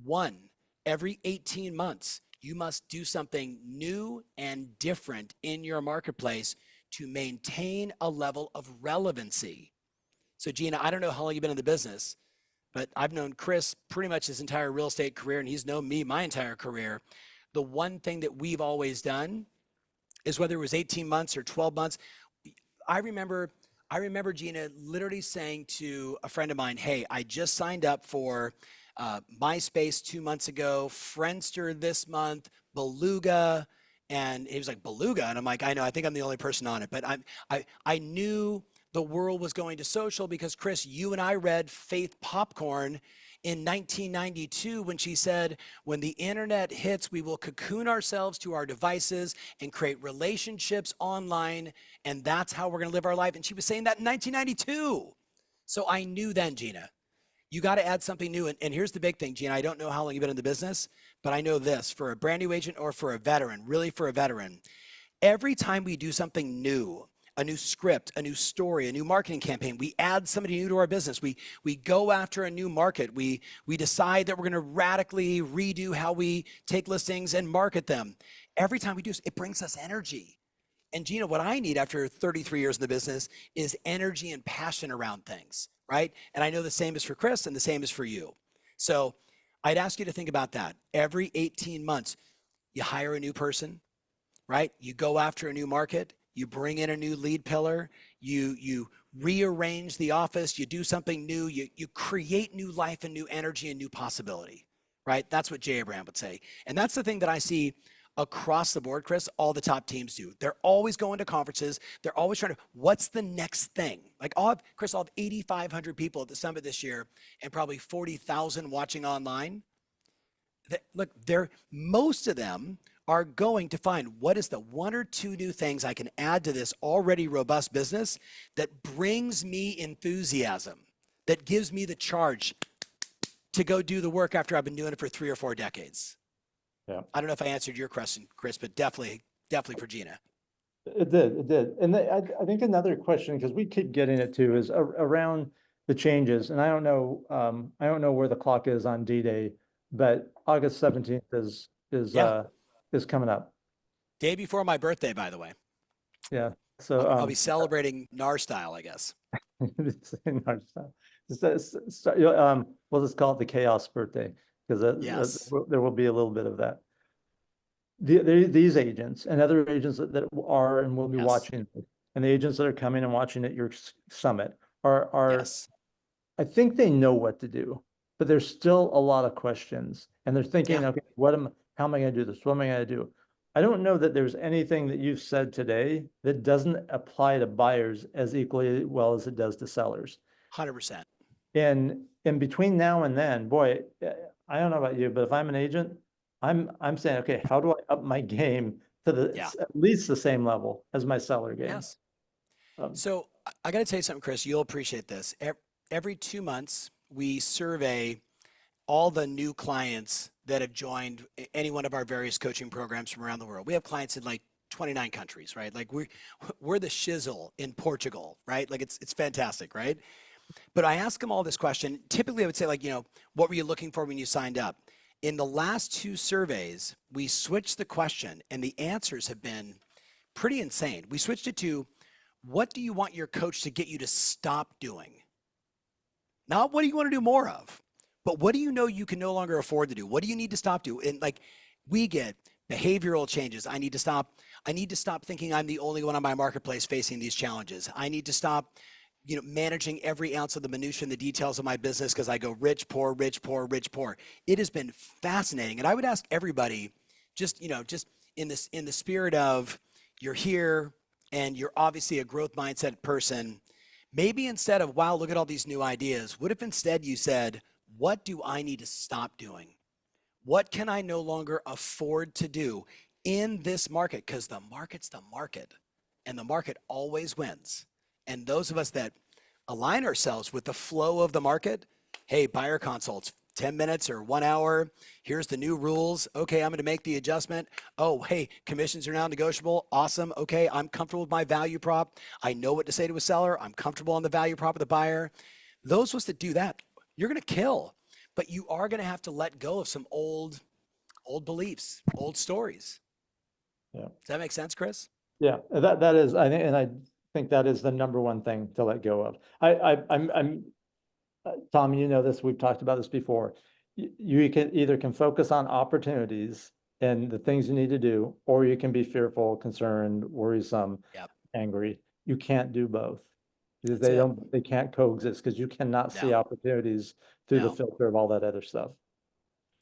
[SPEAKER 2] One, every 18 months, you must do something new and different in your marketplace to maintain a level of relevancy. So, Gina, I don't know how long you've been in the business, but I've known Chris pretty much his entire real estate career, and he's known me my entire career. The one thing that we've always done is whether it was 18 months or 12 months, I remember I remember Gina literally saying to a friend of mine, "Hey, I just signed up for MySpace 2 months ago, Friendster this month, Beluga," and he was like, "Beluga," and I'm like, "I know, I think I'm the only person on it," but I knew the world was going to social because Chris, you and I read Faith Popcorn in 1992 when she said, when the internet hits, we will cocoon ourselves to our devices and create relationships online. And that's how we're going to live our life. And she was saying that in 1992. So I knew then, Gina, you got to add something new. And here's the big thing, Gina. I don't know how long you've been in the business, but I know this for a brand new agent or for a veteran, really for a veteran, every time we do something new, a new script, a new story, a new marketing campaign, we add somebody new to our business. We go after a new market. We decide that we're going to radically redo how we take listings and market them. Every time we do, it brings us energy. And Gina, what I need after 33 years in the business is energy and passion around things, right? And I know the same is for Chris and the same is for you. So I'd ask you to think about that. Every 18 months, you hire a new person, right? You go after a new market, you bring in a new lead pillar, you rearrange the office, you do something new, you create new life and new energy and new possibility, right? That's what Jay Abraham would say. And that's the thing that I see across the board, Chris, all the top teams do. They're always going to conferences. They're always trying to, what's the next thing? Like Chris, I'll have 8,500 people at the summit this year and probably 40,000 watching online. Look, most of them are going to find what is the one or two new things I can add to this already robust business that brings me enthusiasm, that gives me the charge to go do the work after I've been doing it for 3 or 4 decades.
[SPEAKER 1] Yeah,
[SPEAKER 2] I don't know if I answered your question, Chris, but definitely for Gina.
[SPEAKER 1] it did. It did. And I think another question, because we keep getting it too, is around the changes. And I don't know where the clock is on D-Day, but August 17th is
[SPEAKER 2] Yeah.
[SPEAKER 1] is coming up.
[SPEAKER 2] Day before my birthday, by the way.
[SPEAKER 1] Yeah.
[SPEAKER 2] I'll
[SPEAKER 1] So,
[SPEAKER 2] be celebrating NAR style, I guess.
[SPEAKER 1] in our style. We'll just call it the chaos birthday because
[SPEAKER 2] Yes.
[SPEAKER 1] there will be a little bit of that. These agents and other agents that are and will be
[SPEAKER 2] Yes.
[SPEAKER 1] watching, and the agents that are coming and watching at your summit are
[SPEAKER 2] Yes.
[SPEAKER 1] I think they know what to do, but there's still a lot of questions, and they're thinking,
[SPEAKER 2] Yeah.
[SPEAKER 1] okay, how am I going to do this? What am I going to do? I don't know that there's anything that you've said today that doesn't apply to buyers as equally well as it does to sellers.
[SPEAKER 2] 100%.
[SPEAKER 1] And in between now and then, boy, I don't know about you, but if I'm an agent, I'm saying, okay, how do I up my game to
[SPEAKER 2] Yeah.
[SPEAKER 1] at least the same level as my seller game?
[SPEAKER 2] Yes.
[SPEAKER 1] Um,
[SPEAKER 2] So I got to tell you something, Chris. You'll appreciate this. Every 2 months, we survey all the new clients that have joined any one of our various coaching programs from around the world. We have clients in like 29 countries, right? Like we're the shizzle in Portugal, right? Like it's fantastic, right? But I ask them all this question. Typically, I would say, like, what were you looking for when you signed up? In the last 2 surveys, we switched the question, and the answers have been pretty insane. We switched it to, what do you want your coach to get you to stop doing? Not what do you want to do more of, but what do you know you can no longer afford to do? What do you need to stop doing? And like, we get behavioral changes. I need to stop thinking I'm the only one on my marketplace facing these challenges. I need to stop managing every ounce of the minutia and the details of my business because I go rich, poor, rich, poor, rich, poor. It has been fascinating. And I would ask everybody, just in the spirit of, you're here and you're obviously a growth mindset person, maybe instead of, wow, look at all these new ideas, what if instead you said, what do I need to stop doing? What can I no longer afford to do in this market? Because the market's the market, and the market always wins. And those of us that align ourselves with the flow of the market, hey, buyer consults, 10 minutes or 1 hour. Here's the new rules. Okay, I'm going to make the adjustment. Oh, hey, commissions are now negotiable. Awesome. Okay, I'm comfortable with my value prop. I know what to say to a seller. I'm comfortable on the value prop of the buyer. Those of us that do that, you're going to kill. But you are going to have to let go of some old beliefs, old stories.
[SPEAKER 1] yeah.
[SPEAKER 2] Does that make sense, Chris?
[SPEAKER 1] Yeah, that is, I think that is the number one thing to let go of. I'm Tom, you know this, we've talked about this before. You can focus on opportunities and the things you need to do, or you can be fearful, concerned, worrisome,
[SPEAKER 2] Yep.
[SPEAKER 1] angry. You can't do both because
[SPEAKER 2] That's it.
[SPEAKER 1] they can't coexist because you cannot see
[SPEAKER 2] No,
[SPEAKER 1] opportunities through the
[SPEAKER 2] no.
[SPEAKER 1] filter of all that other stuff.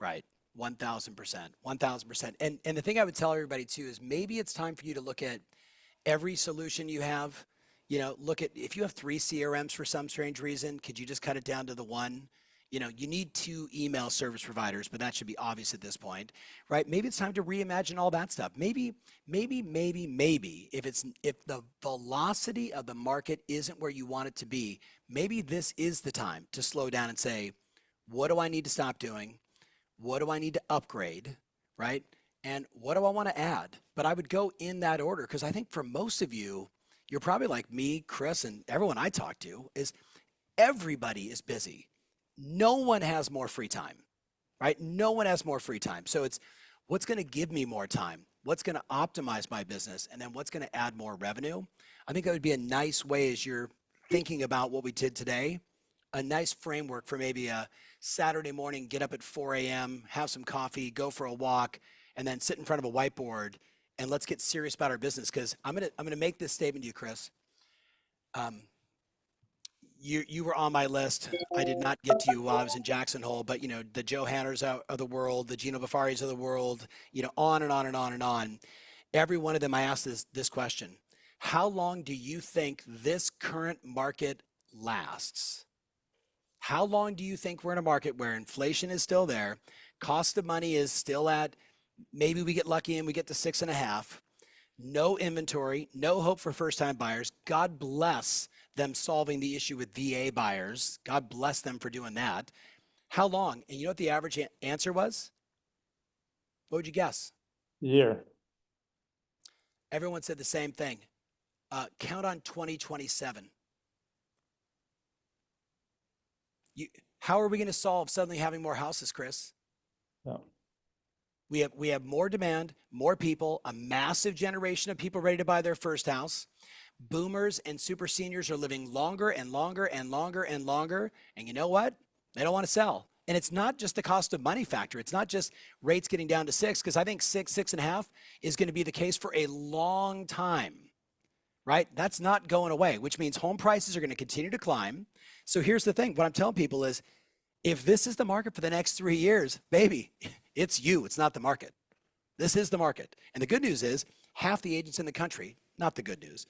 [SPEAKER 2] Right. 1000%. 1000%. And the thing I would tell everybody too is maybe it's time for you to look at every solution you have. Look at, if you have 3 CRMs for some strange reason, could you just cut it down to the one? You need 2 email service providers, but that should be obvious at this point, right? Maybe it's time to reimagine all that stuff. Maybe if the velocity of the market isn't where you want it to be, maybe this is the time to slow down and say, what do I need to stop doing? What do I need to upgrade, right? And what do I want to add? But I would go in that order because I think for most of you, you're probably like me, Chris, and everyone I talk to is everybody is busy. No one has more free time, right? No one has more free time. So it's what's going to give me more time? What's going to optimize my business? And then what's going to add more revenue? I think that would be a nice way as you're thinking about what we did today, a nice framework for maybe a Saturday morning, get up at 4 a.m., have some coffee, go for a walk, and then sit in front of a whiteboard and let's get serious about our business. Because I'm gonna make this statement to you, Chris. Um, you were on my list. I did not get to you while I was in Jackson Hole, but the Joe Hanners of the world, the Gino Bafaris of the world, on and on and on and on. Every one of them, I asked this question: how long do you think this current market lasts? How long do you think we're in a market where inflation is still there, cost of money is still at, maybe we get lucky and we get to 6.5, no inventory, no hope for first-time buyers. God bless them solving the issue with VA buyers. God bless them for doing that. How long? And you know what the average answer was? What would you guess?
[SPEAKER 1] Year.
[SPEAKER 2] Everyone said the same thing. Count on 2027. How are we going to solve suddenly having more houses, Chris?
[SPEAKER 1] No.
[SPEAKER 2] We have more demand, more people, a massive generation of people ready to buy their first house. Boomers and super seniors are living longer and longer and longer and longer. And you know what? They don't want to sell. And it's not just the cost of money factor. It's not just rates getting down to 6, because I think 6.5 is going to be the case for a long time, right? That's not going away, which means home prices are going to continue to climb. So here's the thing. What I'm telling people is, if this is the market for the next 3 years, baby, it's you. It's not the market. This is the market. And the good news is half the agents in the country, not the good news,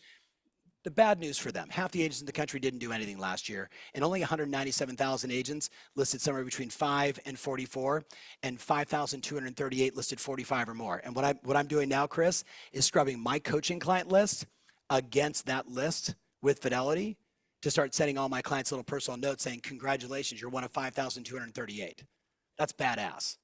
[SPEAKER 2] the bad news for them, half the agents in the country didn't do anything last year, and only 197,000 agents listed somewhere between 5 and 44, and 5,238 listed 45 or more. And what I'm doing now, Chris, is scrubbing my coaching client list against that list with Fidelity to start sending all my clients little personal notes saying, congratulations, you're one of 5,238. That's badass.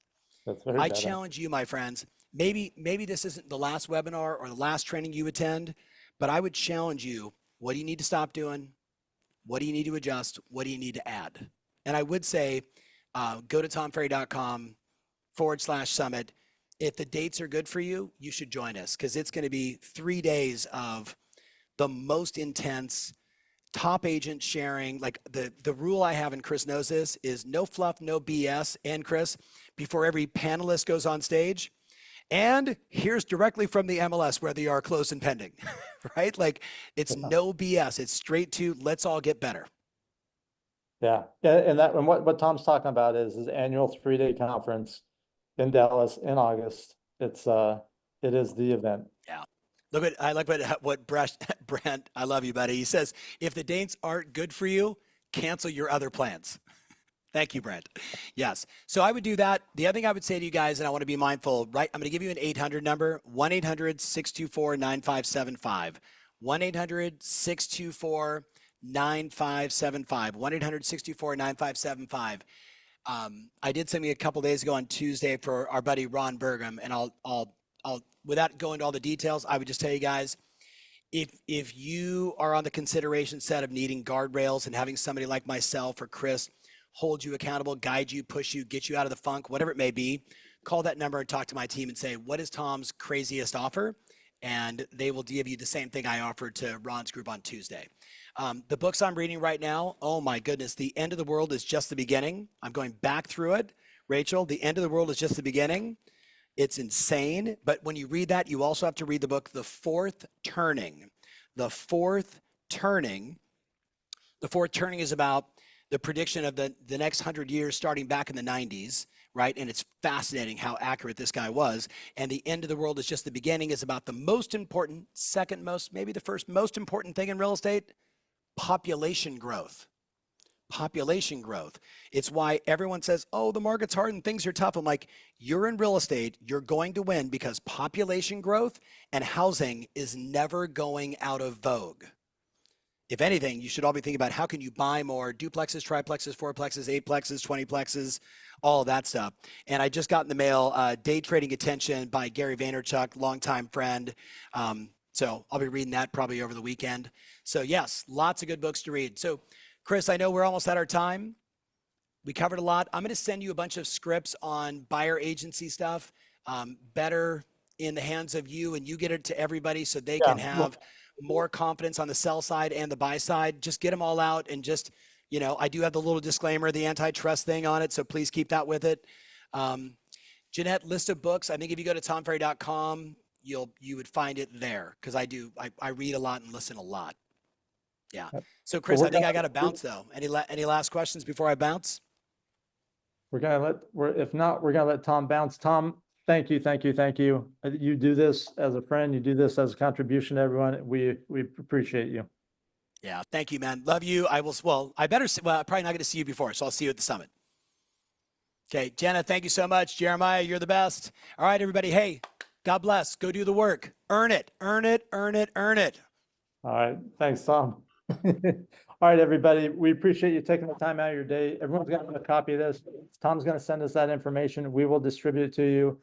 [SPEAKER 1] That's very
[SPEAKER 2] I
[SPEAKER 1] bad.
[SPEAKER 2] challenge you, my friends, maybe this isn't the last webinar or the last training you attend, but I would challenge you, what do you need to stop doing? What do you need to adjust? What do you need to add? And I would say, go to tomferry.com/summit. If the dates are good for you, you should join us, because it's going to be 3 days of the most intense top agent sharing. Like the rule I have, and Chris knows this, is no fluff, no BS. And Chris, before every panelist goes on stage, and here's directly from the MLS where they are closed and pending, right? Like, it's no BS. It's straight to, let's all get better.
[SPEAKER 1] Yeah, and what Tom's talking about is his annual 3-day conference in Dallas in August. It is the event.
[SPEAKER 2] Yeah. I like what Brent, I love you, buddy. He says, if the dates aren't good for you, cancel your other plans. Thank you, Brent. Yes. So I would do that. The other thing I would say to you guys, and I want to be mindful, right? I'm going to give you an 800 number, 1-800-624-9575. 1-800-624-9575. 1-800-624-9575. I did something a couple days ago on Tuesday for our buddy Ron Burgum, and I'll without going into all the details, I would just tell you guys, if you are on the consideration set of needing guardrails and having somebody like myself or Chris hold you accountable, guide you, push you, get you out of the funk, whatever it may be, call that number and talk to my team and say, what is Tom's craziest offer? And they will give you the same thing I offered to Ron's group on Tuesday. The books I'm reading right now, oh my goodness, The End of the World is Just the Beginning. I'm going back through it. Rachel, The End of the World is Just the Beginning. It's insane. But when you read that, you also have to read the book, The Fourth Turning. The Fourth Turning. The Fourth Turning is about the prediction of the next 100 years starting back in the 90s, right? And it's fascinating how accurate this guy was. And The End of the World is Just the Beginning is about the most important, second most, maybe the first most important thing in real estate, population growth. Population growth. It's why everyone says, oh, the market's hard and things are tough. I'm like, you're in real estate, you're going to win because population growth and housing is never going out of vogue. If anything, you should all be thinking about how can you buy more duplexes, triplexes, fourplexes, eightplexes, 20plexes, all of that stuff. And I just got in the mail, Day Trading Attention by Gary Vaynerchuk, longtime friend. So I'll be reading that probably over the weekend. So yes, lots of good books to read. So Chris, I know we're almost at our time. We covered a lot. I'm going to send you a bunch of scripts on buyer agency stuff, better in the hands of you, and you get it to everybody so they can have more confidence on the sell side and the buy side. Just get them all out, and just, you know, I do have the little disclaimer, the antitrust thing on it, so please keep that with it. Jeanette, list of books. I think if you go to tomferry.com, you would find it there, because I read a lot and listen a lot. Yeah. So Chris, I think I got to bounce though. Any last questions before I bounce?
[SPEAKER 1] If not, we're gonna let Tom bounce. Tom, thank you. You do this as a friend, you do this as a contribution to everyone. We appreciate you.
[SPEAKER 2] Yeah, thank you, man. Love you. I'm probably not going to see you before, so I'll see you at the summit. Okay, Jenna, thank you so much. Jeremiah, you're the best. All right, everybody. Hey, God bless. Go do the work. Earn it. Earn it. Earn it. Earn it.
[SPEAKER 1] All right. Thanks, Tom. All right, everybody. We appreciate you taking the time out of your day. Everyone's got a copy of this. Tom's going to send us that information. We will distribute it to you.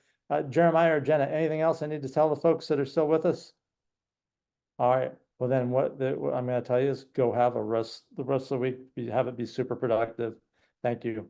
[SPEAKER 1] Jeremiah or Jenna, anything else I need to tell the folks that are still with us? All right. Well, then what I'm going to tell you is go have the rest of the week, have it be super productive. Thank you.